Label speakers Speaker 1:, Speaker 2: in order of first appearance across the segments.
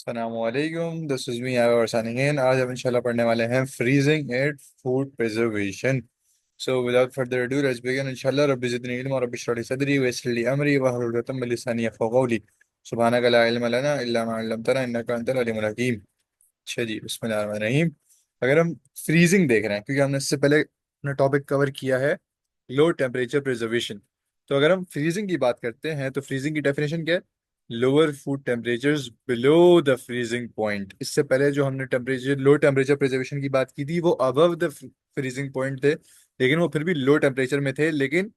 Speaker 1: अस्सलामुअलैकुम, this is me और signing इन। आज हम इंशाल्लाह पढ़ने वाले हैं freezing and food preservation. So without further ado let's begin. इंशाल्लाह रब्बी ज़िदनी इल्मा व रब्बि इश्रह ली सदरी व यस्सिर ली अमरी वहलुल उक़दतम मिन लिसानी यफ़क़हू क़ौली। सुब्हानका ला इल्मा लना इल्ला मा अल्लमतना इन्नका अंतल अलीमुल हकीम। अच्छा जी, बिस्मिल्लाहिर्रहमानिर्रहीम। अगर हम फ्रीजिंग देख रहे हैं, क्योंकि हमने इससे पहले अपना टॉपिक कवर किया है लो टेम्परेचर प्रिजर्वेशन, तो अगर हम फ्रीजिंग की बात करते हैं तो फ्रीजिंग की डेफिनेशन क्या है? Lower food temperatures below the freezing point. इससे पहले जो हमने टेम्परेचर लो टेम्परेचर प्रिजर्वेशन की बात की थी वो अबव द फ्रीजिंग पॉइंट थे, लेकिन वो फिर भी लो टेम्परेचर में थे, लेकिन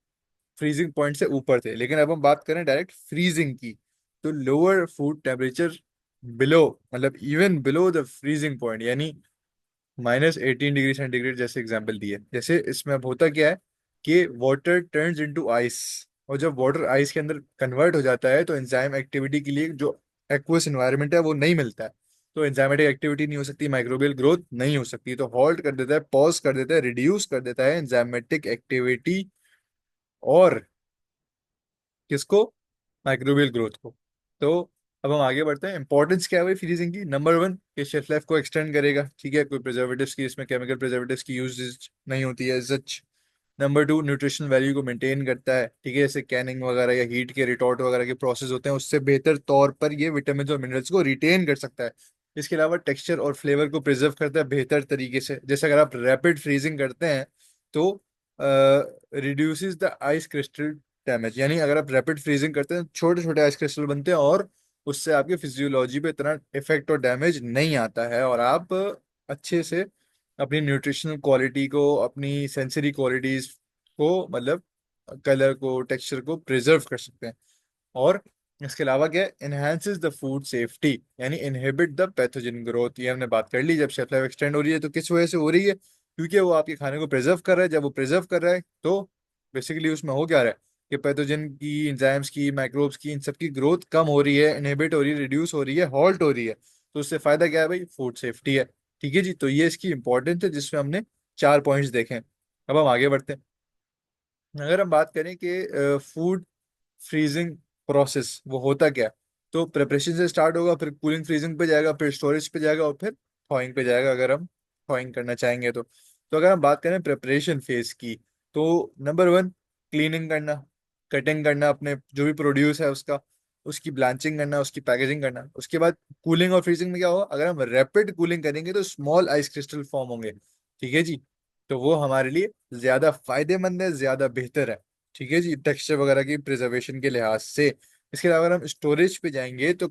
Speaker 1: फ्रीजिंग पॉइंट से ऊपर थे। लेकिन अब हम बात करें डायरेक्ट फ्रीजिंग की, तो लोअर फूड टेम्परेचर बिलो, मतलब even below the freezing point, यानी -18 डिग्री सेंटीग्रेड जैसे एग्जाम्पल दिए। जैसे इसमें अब होता क्या है कि वाटर टर्न्स इनटू आइस, और जब वाटर आइस के अंदर कन्वर्ट हो जाता है तो एंजाइम एक्टिविटी के लिए जो एक्वस एनवायरनमेंट है वो नहीं मिलता है। तो एंजाइमेटिक एक्टिविटी नहीं हो सकती, माइक्रोबियल ग्रोथ नहीं हो सकती, तो हॉल्ट कर देता है, पॉज कर देता है, रिड्यूस कर देता है एंजाइमेटिक एक्टिविटी और किसको? माइक्रोबियल ग्रोथ को। तो अब हम आगे बढ़ते हैं। इंपॉर्टेंस क्या है भाई फ्रीजिंग की? नंबर वन, ये शेल्फ लाइफ को एक्सटेंड करेगा, ठीक है, कोई प्रिजर्वेटिव्स की, इसमें केमिकल प्रिजर्वेटिव्स की यूज नहीं होती है सच। नंबर टू, न्यूट्रिशनल वैल्यू को मेंटेन करता है, ठीक है, जैसे कैनिंग वगैरह या हीट के रिटॉर्ट वगैरह के प्रोसेस होते हैं, उससे बेहतर तौर पर ये विटामिन और मिनरल्स को रिटेन कर सकता है। इसके अलावा टेक्सचर और फ्लेवर को प्रिजर्व करता है बेहतर तरीके से। जैसे अगर आप रैपिड फ्रीजिंग करते हैं तो reduces the ice crystal damage, यानी अगर आप रैपिड फ्रीजिंग करते हैं छोटे छोटे आइस क्रिस्टल बनते हैं और उससे आपकी फिजियोलॉजी पे इतना इफेक्ट और डैमेज नहीं आता है, और आप अच्छे से अपनी न्यूट्रिशनल क्वालिटी को, अपनी सेंसरी क्वालिटीज को, मतलब कलर को, टेक्सचर को प्रिजर्व कर सकते हैं। और इसके अलावा क्या है? इनहेंसेस द फूड सेफ्टी, यानी इनहिबिट द पैथोजन ग्रोथ। ये हमने बात कर ली। जब शेल्फ लाइफ एक्सटेंड हो रही है तो किस वजह से हो रही है? क्योंकि वो आपके खाने को प्रिजर्व कर रहा है। जब वो प्रिजर्व कर रहा है तो बेसिकली उसमें हो क्या रहा है कि पैथोजन की, एंजाइम्स की, माइक्रोब्स की, इन सबकी ग्रोथ कम हो रही है, इनहिबिट हो रही है, रिड्यूस हो रही है, हॉल्ट हो रही है। तो उससे फायदा क्या है भाई? फूड सेफ्टी है। ठीक है जी, तो ये इसकी इंपॉर्टेंस है जिसमें हमने चार पॉइंट्स देखे। अब हम आगे बढ़ते हैं। अगर हम बात करें कि फूड फ्रीजिंग प्रोसेस वो होता क्या है, तो प्रिपरेशन से स्टार्ट होगा, फिर कूलिंग फ्रीजिंग पे जाएगा, फिर स्टोरेज पे जाएगा और फिर थॉइंग पे जाएगा, अगर हम थॉइंग करना चाहेंगे तो अगर हम बात करें प्रिपरेशन फेज की, तो नंबर वन, क्लीनिंग करना, कटिंग करना, अपने जो भी प्रोड्यूस है उसका, उसकी ब्लांचिंग करना, उसकी पैकेजिंग करना। उसके बाद कूलिंग और फ्रीजिंग में क्या होगा? अगर हम रैपिड कूलिंग करेंगे तो स्मॉल आइस क्रिस्टल फॉर्म होंगे, ठीक है जी, तो वो हमारे लिए ज्यादा फायदेमंद है, ज्यादा बेहतर है, ठीक है जी, टेक्सचर वगैरह की प्रिजर्वेशन के लिहाज से। इसके अलावा अगर हम स्टोरेज पे जाएंगे तो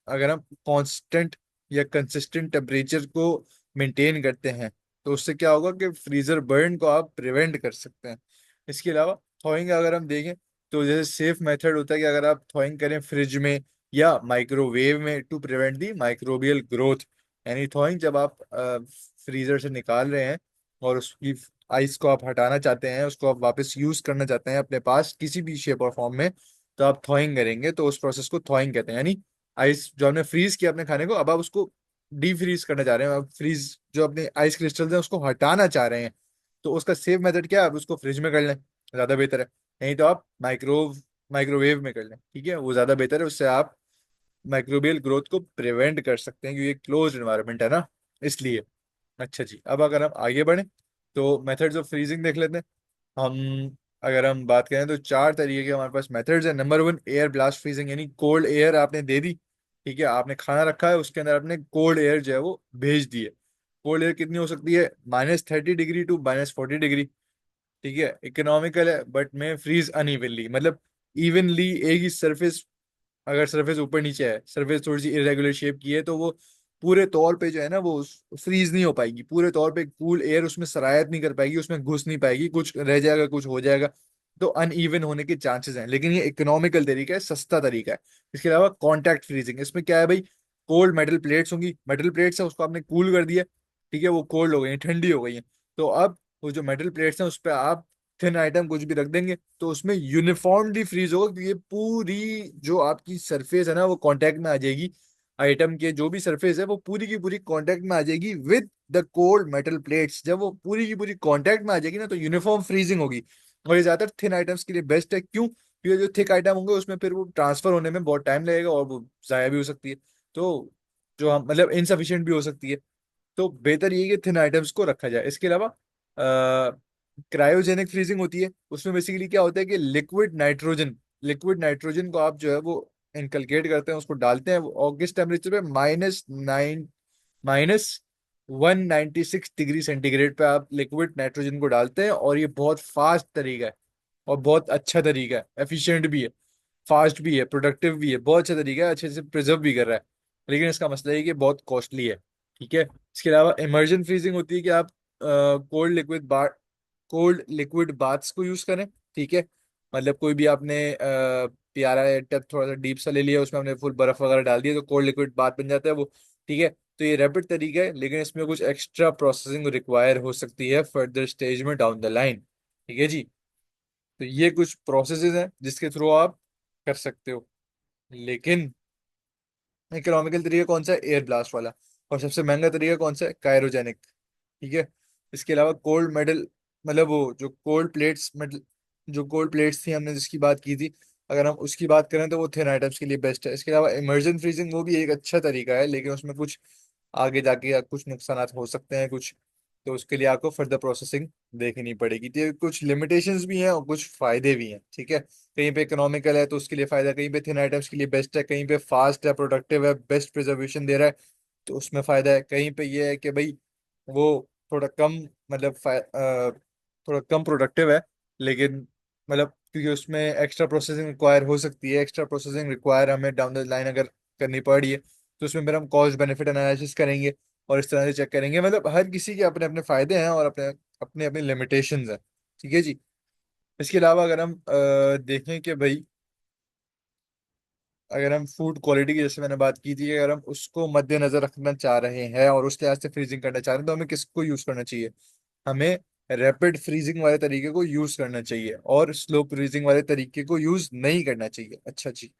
Speaker 1: अगर हम कांस्टेंट या कंसिस्टेंट टेम्परेचर को मेंटेन करते हैं तो उससे क्या होगा कि फ्रीजर बर्न को आप प्रिवेंट कर सकते हैं। इसके अलावा थॉइंग अगर हम देखें तो जैसे सेफ मेथड होता है कि अगर आप थॉइंग करें फ्रिज में या माइक्रोवेव में to prevent the microbial growth, यानी थॉइंग जब आप फ्रीजर से निकाल रहे हैं और उसकी आइस को आप हटाना चाहते हैं, उसको आप वापस यूज करना चाहते हैं अपने पास किसी भी शेप और फॉर्म में, तो आप थॉइंग करेंगे, तो उस प्रोसेस को थॉइंग कहते हैं। यानी आइस जो हमने फ्रीज किया अपने खाने को, अब आप उसको डी फ्रीज करना चाह रहे हैं, अब फ्रीज जो अपने आइस क्रिस्टल्स हैं उसको हटाना चाह रहे हैं, तो उसका सेफ मेथड क्या है? आप उसको फ्रिज में कर लें, ज्यादा बेहतर है। नहीं तो आप माइक्रोवेव में कर लें, ठीक है, वो ज्यादा बेहतर है, उससे आप माइक्रोबियल ग्रोथ को प्रिवेंट कर सकते हैं, क्योंकि क्लोज एनवायरनमेंट है ना, इसलिए। अच्छा जी, अब अगर हम आगे बढ़े तो मेथड्स ऑफ फ्रीजिंग देख लेते हैं हम। अगर हम बात करें तो चार तरीके के हमारे पास मेथड्स हैं। Number one, air blast freezing, यानी कोल्ड एयर आपने दे दी, ठीक है, आपने खाना रखा है उसके अंदर आपने कोल्ड एयर जो है वो भेज दी है। कोल्ड एयर कितनी हो सकती है? -30 डिग्री टू -40 डिग्री, ठीक है, इकोनॉमिकल है, बट में फ्रीज अनइवनली, मतलब इवनली एक ही सरफेस, अगर सरफेस ऊपर नीचे है, सरफेस थोड़ी सी इरेगुलर शेप की है, तो वो पूरे तौर पे जो है ना वो फ्रीज नहीं हो पाएगी, पूरे तौर पे कूल एयर उसमें सरायत नहीं कर पाएगी, उसमें घुस नहीं पाएगी, कुछ रह जाएगा, कुछ हो जाएगा, तो अनइवन होने के चांसेस हैं। लेकिन ये इकोनॉमिकल तरीका है, सस्ता तरीका है। इसके अलावा कॉन्टैक्ट फ्रीजिंग, इसमें क्या है भाई? कोल्ड मेटल प्लेट्स होंगी, मेटल प्लेट्स है उसको आपने कूल कर दिया, ठीक है, वो कोल्ड हो गई हैं, ठंडी हो गई हैं, तो अब वो जो मेटल प्लेट्स हैं उस पर आप थिन आइटम कुछ भी रख देंगे तो उसमें यूनिफॉर्मली फ्रीज होगा, क्योंकि ये पूरी जो आपकी सरफेस है ना वो कांटेक्ट में आ जाएगी, आइटम के जो भी सरफेस है वो पूरी की पूरी कांटेक्ट में आ जाएगी with the cold metal plates. जब वो पूरी की पूरी कांटेक्ट में आ जाएगी ना तो यूनिफॉर्म फ्रीजिंग होगी। और ये ज्यादातर थिन आइटम्स के लिए बेस्ट है, क्यों? क्योंकि जो थिक आइटम होंगे उसमें फिर वो ट्रांसफर होने में बहुत टाइम लगेगा और वो जाया भी हो सकती है। तो जो हम मतलब इनसफिशिएंट भी हो सकती है। तो बेहतर ये है कि थिन आइटम्स को रखा जाए। इसके अलावा क्रायोजेनिक फ्रीजिंग होती है, उसमें बेसिकली क्या होता है कि लिक्विड नाइट्रोजन को आप जो है वो इनकलकेट करते हैं, उसको डालते हैं, और किस टेम्परेचर पे, -196 डिग्री सेंटीग्रेड पे आप लिक्विड नाइट्रोजन को डालते हैं। और ये बहुत फास्ट तरीका है और बहुत अच्छा तरीका है, एफिशिएंट भी है, फास्ट भी है, प्रोडक्टिव भी है, बहुत अच्छा तरीका है, अच्छे से प्रिजर्व भी कर रहा है। लेकिन इसका मसला है कि बहुत कॉस्टली है। ठीक है। इसके अलावा इमर्जन फ्रीजिंग होती है कि आप कोल्ड लिक्विड बाथ्स को यूज करें। ठीक है। मतलब कोई भी आपने प्यारा टब थोड़ा सा डीप सा ले लिया, उसमें हमने फुल बर्फ वगैरह डाल दिया, तो कोल्ड लिक्विड बाथ बन जाता है वो। ठीक है। तो ये रैपिड तरीका है, लेकिन इसमें कुछ एक्स्ट्रा प्रोसेसिंग रिक्वायर हो सकती है फर्दर स्टेज में डाउन द लाइन। ठीक है जी। तो ये कुछ प्रोसेसेस हैं जिसके थ्रू आप कर सकते हो। लेकिन इकोनॉमिकल तरीका कौन सा है? एयर ब्लास्ट वाला। और सबसे महंगा तरीका कौन सा है? कायरोजेनिक। ठीक है। इसके अलावा कोल्ड मेडल, मतलब वो जो कोल्ड प्लेट्स मेडल, जो कोल्ड प्लेट्स थी हमने जिसकी बात की थी, अगर हम उसकी बात करें तो वो थिन आइटम्स के लिए बेस्ट है। इसके अलावा इमर्जन फ्रीजिंग वो भी एक अच्छा तरीका है, लेकिन उसमें कुछ आगे जाके कुछ नुकसान हो सकते हैं कुछ। तो उसके लिए आपको फर्दर प्रोसेसिंग देखनी पड़ेगी। तो ये कुछ लिमिटेशंस भी हैं और कुछ फायदे भी हैं। ठीक है। कहीं पे इकोनॉमिकल है तो उसके लिए फायदा, कहीं पे थिन आइटम्स के लिए बेस्ट है, कहीं पे फास्ट है, प्रोडक्टिव है, बेस्ट प्रिजर्वेशन दे रहा है, तो उसमें फायदा है। कहीं पे ये है कि भाई वो थोड़ा कम, मतलब थोड़ा कम प्रोडक्टिव है, लेकिन मतलब क्योंकि उसमें एक्स्ट्रा प्रोसेसिंग रिक्वायर हो सकती है, एक्स्ट्रा प्रोसेसिंग रिक्वायर हमें डाउन द लाइन अगर करनी पड़ रही है, तो उसमें फिर हम कॉस्ट बेनिफिट एनालिसिस करेंगे और इस तरह से चेक करेंगे। मतलब हर किसी के अपने अपने फायदे हैं और अपने अपने अपने लिमिटेशंस हैं। ठीक है जी। इसके अलावा अगर हम देखें कि भाई अगर हम फूड क्वालिटी की, जैसे मैंने बात की थी, अगर हम उसको मद्देनजर रखना चाह रहे हैं और उस लिहाज से फ्रीजिंग करना चाह रहे हैं, तो हमें किसको यूज करना चाहिए? हमें रैपिड फ्रीजिंग वाले तरीके को यूज करना चाहिए और स्लो फ्रीजिंग वाले तरीके को यूज नहीं करना चाहिए। अच्छा जी।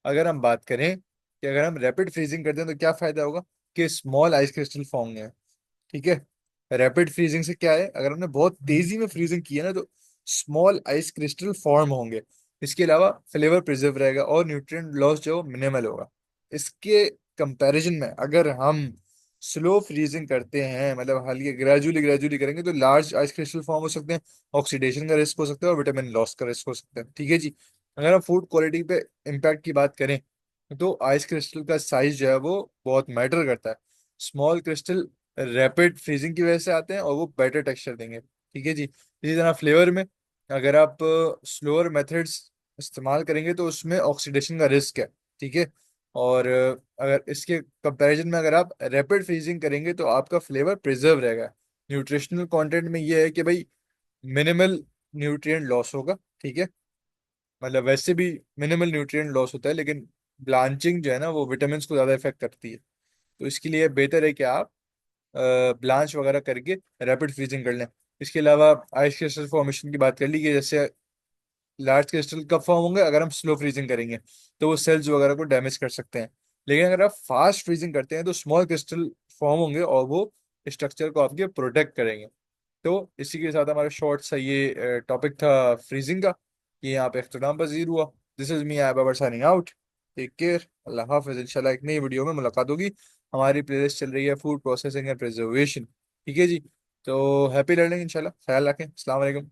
Speaker 1: अगर हम बात करें कि अगर हम रैपिड फ्रीजिंग करते हैं तो क्या फायदा होगा? कि स्मॉल आइस क्रिस्टल फॉर्म में। ठीक है। रैपिड फ्रीजिंग से क्या है, अगर हमने बहुत तेजी में फ्रीजिंग की है ना, तो स्मॉल आइस क्रिस्टल फॉर्म होंगे। इसके अलावा फ्लेवर प्रिजर्व रहेगा और न्यूट्रिएंट लॉस जो मिनिमल होगा। इसके कंपैरिजन में अगर हम स्लो फ्रीजिंग करते हैं, मतलब हल्के ग्रेजुअली ग्रेजुअली करेंगे, तो लार्ज आइस क्रिस्टल फॉर्म हो सकते हैं, ऑक्सीडेशन का रिस्क हो सकता है और विटामिन लॉस का रिस्क हो सकता है। ठीक है जी। अगर हम फूड क्वालिटी पे इम्पैक्ट की बात करें, तो आइस क्रिस्टल का साइज जो है वो बहुत मैटर करता है। स्मॉल क्रिस्टल रैपिड फ्रीजिंग की वजह से आते हैं और वो बेटर टेक्सचर देंगे। ठीक है जी। इसी तरह फ्लेवर में अगर आप स्लोअर मेथड्स इस्तेमाल करेंगे तो उसमें ऑक्सीडेशन का रिस्क है। ठीक है। और अगर इसके कंपैरिजन में अगर आप रैपिड फ्रीजिंग करेंगे तो आपका फ्लेवर प्रिजर्व रहेगा। न्यूट्रिशनल कंटेंट में ये है कि भाई मिनिमल न्यूट्रिएंट लॉस होगा। ठीक है। मतलब वैसे भी मिनिमल न्यूट्रिएंट लॉस होता है, लेकिन ब्लांचिंग जो है ना वो विटामिन को ज़्यादा इफेक्ट करती है। तो इसके लिए बेहतर है कि आप ब्लांच वगैरह करके रैपिड फ्रीजिंग कर लें। इसके अलावा आइस क्रिस्टल फॉर्मेशन की बात कर ली कि जैसे लार्ज क्रिस्टल कब फॉर्म होंगे अगर हम स्लो फ्रीजिंग करेंगे, तो वो सेल्स वगैरह को डैमेज कर सकते हैं। लेकिन अगर आप फास्ट फ्रीजिंग करते हैं तो स्मॉल क्रिस्टल फॉर्म होंगे और वो स्ट्रक्चर को आपके प्रोटेक्ट करेंगे। तो इसी के साथ हमारा शॉर्ट सा ये टॉपिक था फ्रीजिंग का। ये यहाँ पे अख्ताम पजीर हुआ। This is me I Babar signing out. Take care. अल्लाह हाफिज। इंशाल्लाह एक नई वीडियो में मुलाकात होगी। हमारी प्लेलिस्ट चल रही है फूड प्रोसेसिंग एंड प्रिजर्वेशन। ठीक है जी। तो हैप्पी लर्निंग। इंशाल्लाह ख्याल रखें। अस्सलाम वालेकुम।